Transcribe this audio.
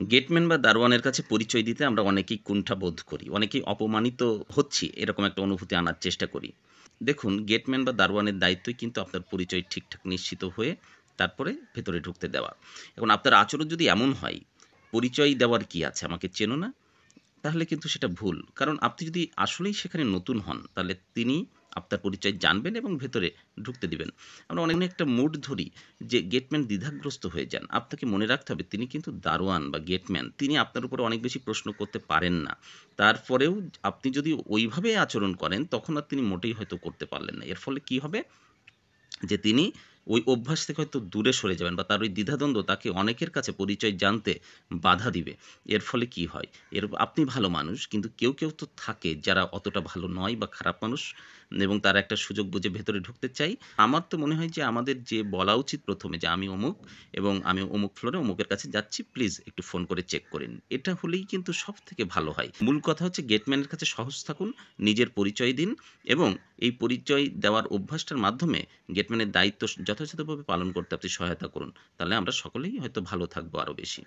Gateman বা দারোয়ানের কাছে পরিচয় দিতে আমরা অনেকেই কুণ্ঠা বোধ করি। অনেকেই অপমানিত হচ্ছি এরকম একটা অনুভূতি আনার চেষ্টা করি। দেখুন গেটম্যান বা দারোয়ানের দায়িত্বই কিন্তু আপনার পরিচয় ঠিকঠাক নিশ্চিত হয়ে তারপরে ভেতরে ঢুকতে দেওয়া। এখন আপনার আচরণ যদি এমন হয়, পরিচয় দেওয়ার কি আছে? আমাকে চেনো না? তাহলে কিন্তু সেটা ভুল। কারণ আপনি যদি আসলেই সেখানে নতুন হন, তাহলে তিনি আপনার পরিচয় জানবেন এবং ভেতরে ঢুকতে দিবেন। আমরা অনেক একটা মুড ধরি যে গেটম্যান দ্বিধাগ্রস্ত হয়ে যান। আপনাকে মনে রাখতে হবে তিনি কিন্তু দারোয়ান বা গেটম্যান। তিনি আপনার উপরে অনেক বেশি প্রশ্ন করতে পারেন না। তারপরেও আপনি যদি ওইভাবে আচরণ করেন, তখন আর তিনি মোটেই হয়তো করতে পারলেন না। এর ফলে কি হবে? যে তিনি ওই অভ্যাস থেকে হয়তো দূরে সরে যাবেন বা তার ওই দ্বিধাদ্বন্দ্ব তাকে অনেকের কাছে পরিচয় জানতে বাধা দিবে। এর ফলে কি হয়? আপনি ভালো মানুষ কিন্তু কেউ তো থাকে যারা অতটা ভালো নয় বা খারাপ মানুষ এবং তারা একটা সুযোগ বুঝে ভেতরে ঢুকতে চায়। আমার তো মনে হয় যে আমাদের যে বলা উচিত ১ম এ যে আমি অমুক এবং আমি অমুক ফ্লোরে অমুকের কাছে যাচ্ছি প্লিজ একটু ফোন করে চেক করে নিন। এটা হলেই কিন্তু সবথেকে ভালো হয়। মূল কথা হচ্ছে গেটম্যানের কাছে সহজ থাকুন, নিজের পরিচয় দিন এবং এই পরিচয় দেওয়ার অভ্যাসটার মাধ্যমে গেটম্যানের দায়িত্ব যথাযথভাবে পালন করতে আপনি সহায়তা করুন। তাহলে আমরা সকলেই হয়তো ভালো থাকবো আরো বেশি।